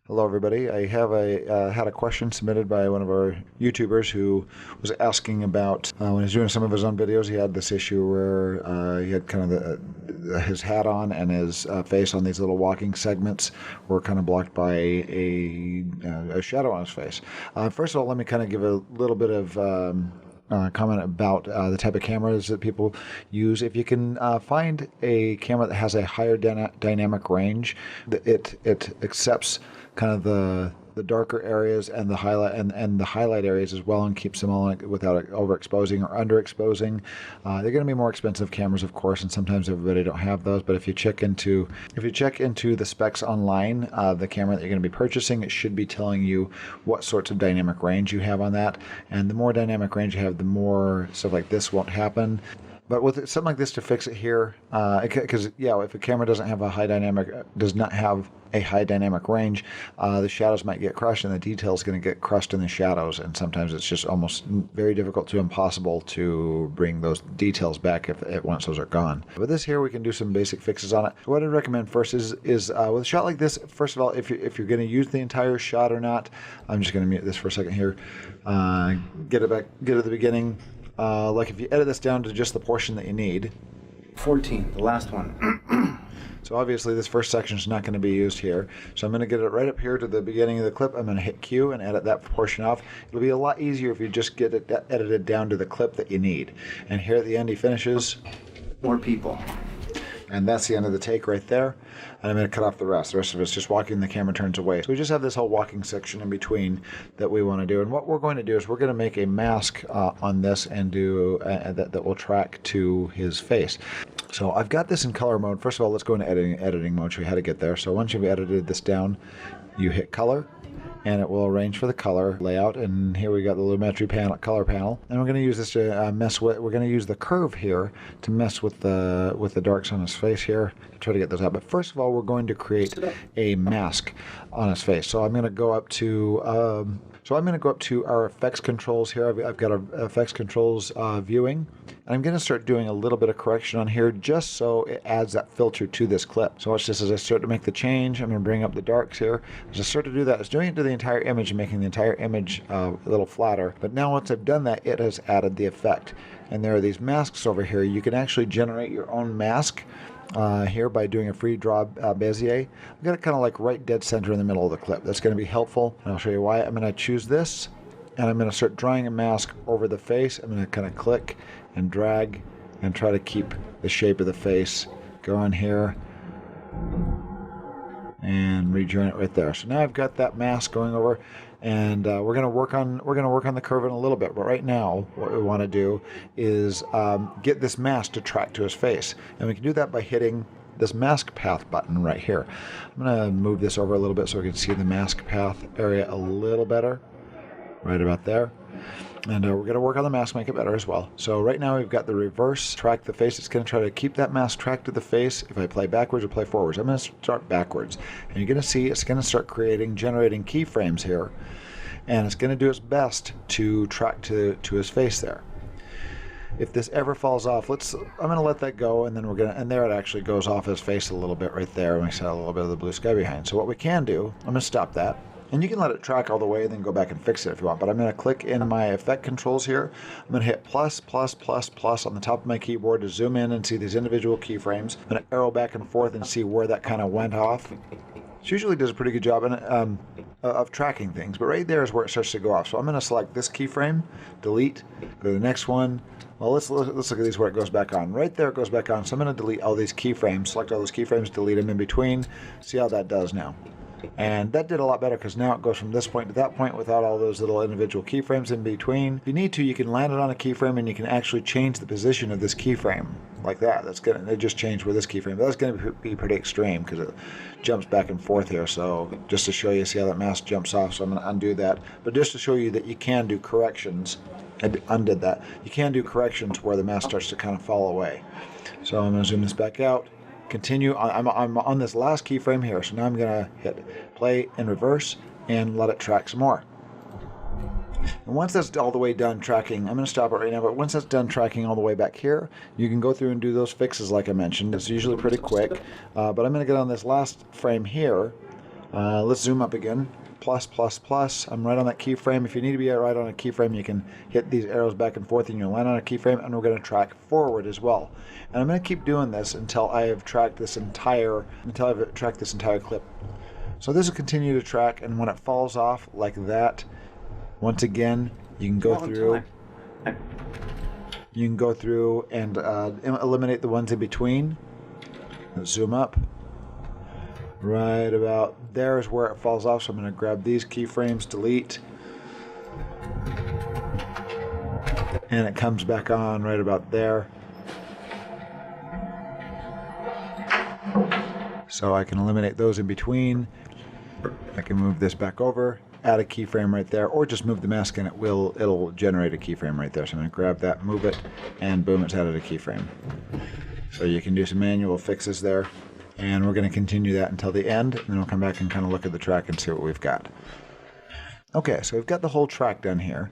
Hello everybody. I have had a question submitted by one of our YouTubers who was asking about when he's doing some of his own videos, he had this issue where he had kind of his hat on and his face on these little walking segments were kind of blocked by a shadow on his face. First of all, let me kind of give a little bit of comment about the type of cameras that people use. If you can find a camera that has a higher dynamic range, it accepts kind of the darker areas and the highlight areas as well, and keeps them all without overexposing or underexposing. They're going to be more expensive cameras, of course, and sometimes everybody don't have those. But if you check into the specs online, the camera that you're going to be purchasing, it should be telling you what sorts of dynamic range you have on that. And the more dynamic range you have, the more stuff like this won't happen. But with something like this, to fix it here, because if a camera does not have a high dynamic range, the shadows might get crushed, and the detail is going to get crushed in the shadows. And sometimes it's just almost very difficult to impossible to bring those details back once those are gone. With this here, we can do some basic fixes on it. What I'd recommend first is with a shot like this. First of all, if you're going to use the entire shot or not, I'm just going to mute this for a second here. Get it at the beginning. Like if you edit this down to just the portion that you need. 14, the last one. So obviously this first section is not going to be used here. So I'm going to get it right up here to the beginning of the clip. I'm going to hit Q and edit that portion off. It'll be a lot easier if you just get it edited down to the clip that you need. And here at the end he finishes. More people. And that's the end of the take right there. And I'm going to cut off the rest. The rest of it's just walking, the camera turns away. So we just have this whole walking section in between that we want to do. And what we're going to do is we're going to make a mask on this and do that will track to his face. So I've got this in color mode. First of all, let's go into editing mode, show you how to get there. So once you've edited this down, you hit color, and it will arrange for the color layout. And here we got the lumetri color panel, and we're going to use this to we're going to use the curve here to mess with the darks on his face here to try to get those out. But first of all, we're going to create a mask on his face. So I'm going to go up to our effects controls here. I've got our effects controls viewing, and I'm going to start doing a little bit of correction on here just so it adds that filter to this clip. So watch this as I start to make the change. I'm going to bring up the darks here. As I start to do that, it's doing it to the entire image and making the entire image a little flatter. But now once I've done that, it has added the effect. And there are these masks over here. You can actually generate your own mask here by doing a free draw Bezier. I've got it kind of like right dead center in the middle of the clip. That's going to be helpful, and I'll show you why. I'm going to choose this, and I'm going to start drawing a mask over the face. I'm going to kind of click and drag and try to keep the shape of the face. Go on here and rejoin it right there. So now I've got that mask going over, and we're going to work on the curve in a little bit. But right now, what we want to do is get this mask to track to his face, and we can do that by hitting this mask path button right here. I'm going to move this over a little bit so we can see the mask path area a little better, right about there. And we're going to work on the mask, make it better as well. So right now we've got the reverse track the face. It's going to try to keep that mask tracked to the face. If I play backwards or play forwards, I'm going to start backwards. And you're going to see it's going to start generating keyframes here. And it's going to do its best to track to his face there. If this ever falls off, I'm going to let that go, and then and there it actually goes off his face a little bit right there, and we see a little bit of the blue sky behind. So what we can do, I'm going to stop that. And you can let it track all the way and then go back and fix it if you want. But I'm going to click in my effect controls here. I'm going to hit plus, plus, plus, plus on the top of my keyboard to zoom in and see these individual keyframes. I'm going to arrow back and forth and see where that kind of went off. It usually does a pretty good job of tracking things. But right there is where it starts to go off. So I'm going to select this keyframe, delete, go to the next one. Well, let's look at these where it goes back on. Right there it goes back on. So I'm going to delete all these keyframes, select all those keyframes, delete them in between. See how that does now. And that did a lot better because now it goes from this point to that point without all those little individual keyframes in between. If you need to, you can land it on a keyframe and you can actually change the position of this keyframe like that. It just changed with this keyframe. But that's going to be pretty extreme because it jumps back and forth here. So just to show you, see how that mask jumps off. So I'm going to undo that. But just to show you that you can do corrections, I undid that. You can do corrections where the mask starts to kind of fall away. So I'm going to zoom this back out. Continue. I'm on this last keyframe here, so now I'm going to hit play in reverse and let it track some more. And once that's all the way done tracking, I'm going to stop it right now, but once that's done tracking all the way back here, you can go through and do those fixes like I mentioned. It's usually pretty quick, but I'm going to get on this last frame here Let's zoom up again. Plus, plus, plus. I'm right on that keyframe. If you need to be right on a keyframe, you can hit these arrows back and forth and you'll land on a keyframe, and we're going to track forward as well. And I'm going to keep doing this until I have tracked this entire clip. So this will continue to track, and when it falls off like that, once again, you can go through. You can go through and eliminate the ones in between. Let's zoom up. Right about there is where it falls off, so I'm going to grab these keyframes, delete, and it comes back on right about there. So I can eliminate those in between. I can move this back over, add a keyframe right there, or just move the mask and it'll generate a keyframe right there. So I'm going to grab that, move it, and boom, it's added a keyframe. So you can do some manual fixes there. And we're going to continue that until the end, and then we'll come back and kind of look at the track and see what we've got. Okay, so we've got the whole track done here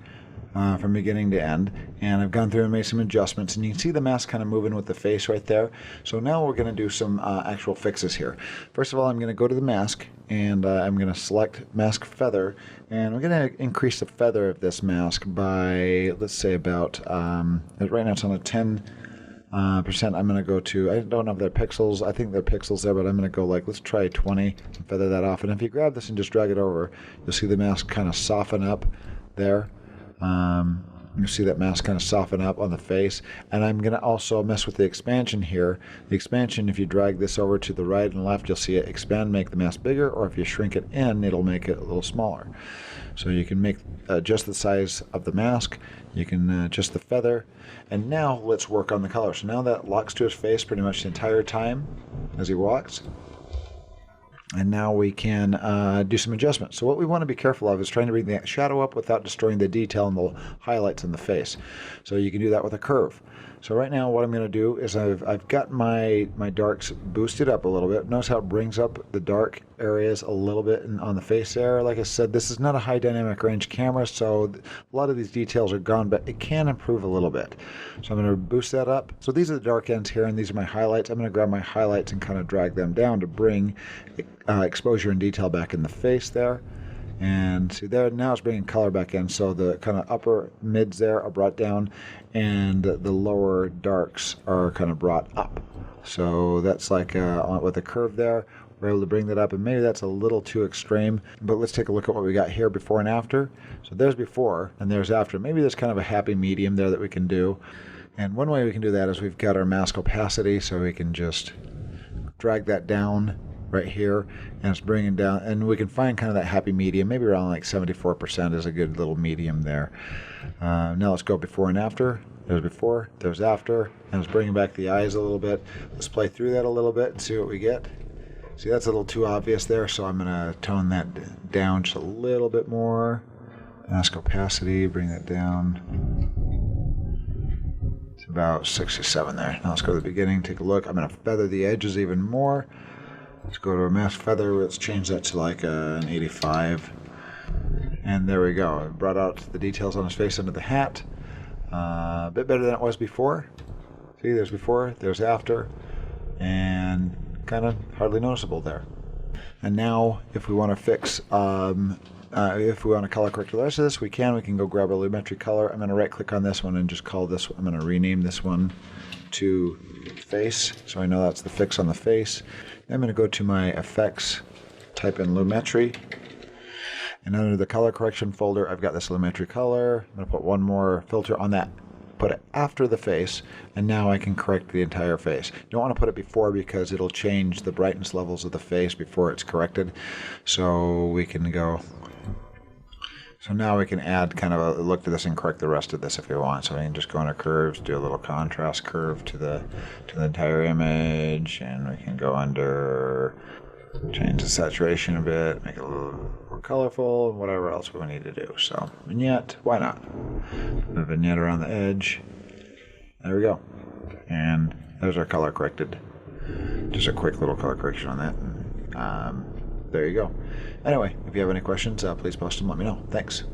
from beginning to end, and I've gone through and made some adjustments, and you can see the mask kind of moving with the face right there. So now we're going to do some actual fixes here. First of all, I'm going to go to the mask, and I'm going to select mask feather, and we're going to increase the feather of this mask by, let's say, about, right now it's on a 10%. I'm going to go to, I don't know if they're pixels, I think they're pixels there, but I'm going to go like, let's try 20 and feather that off. And if you grab this and just drag it over, you'll see the mask kind of soften up there. You'll see that mask kind of soften up on the face. And I'm going to also mess with the expansion here. The expansion, if you drag this over to the right and left, you'll see it expand, make the mask bigger, or if you shrink it in, it'll make it a little smaller. So you can adjust the size of the mask, you can adjust the feather, and now let's work on the color. So now that locks to his face pretty much the entire time as he walks. And now we can do some adjustments. So what we want to be careful of is trying to bring the shadow up without destroying the detail and the highlights in the face. So you can do that with a curve. So right now what I'm going to do is I've got my darks boosted up a little bit. Notice how it brings up the dark areas a little bit on the face there. Like I said, this is not a high dynamic range camera, so a lot of these details are gone, but it can improve a little bit. So I'm going to boost that up. So these are the dark ends here, and these are my highlights. I'm going to grab my highlights and kind of drag them down to bring exposure and detail back in the face there. And see there, now it's bringing color back in, so the kind of upper mids there are brought down and the lower darks are kind of brought up. So that's like with a curve there, we're able to bring that up, and maybe that's a little too extreme, but let's take a look at what we got here before and after. So there's before and there's after. Maybe there's kind of a happy medium there that we can do. And one way we can do that is we've got our mask opacity, so we can just drag that down right here, and it's bringing down, and we can find kind of that happy medium, maybe around like 74% is a good little medium there. Now let's go before and after. There's before, there's after, and it's bringing back the eyes a little bit. Let's play through that a little bit and see what we get. See, that's a little too obvious there, so I'm going to tone that down just a little bit more. Mask opacity, bring that down. It's about 67 there. Now let's go to the beginning, take a look. I'm going to feather the edges even more. Let's go to a mask feather. Let's change that to like an 85. And there we go. I brought out the details on his face under the hat. A bit better than it was before. See, there's before, there's after, and kind of hardly noticeable there. And now, if we want to fix, if we want to color correct the rest of this, we can go grab a lumetri color. I'm going to right click on this one and just call this, I'm going to rename this one to face, so I know that's the fix on the face. I'm going to go to my effects, type in lumetri, and under the color correction folder, I've got this lumetri color. I'm going to put one more filter on that, put it after the face, and now I can correct the entire face. You don't want to put it before because it'll change the brightness levels of the face before it's corrected. So we can go, so now we can add kind of a look to this and correct the rest of this if we want. So we can just go under curves, do a little contrast curve to the entire image, and we can go under, change the saturation a bit, make it a little more colorful, and whatever else we need to do. So vignette, why not? The vignette around the edge. There we go. And there's our color corrected. Just a quick little color correction on that. There you go. Anyway, if you have any questions, please post them, let me know. Thanks.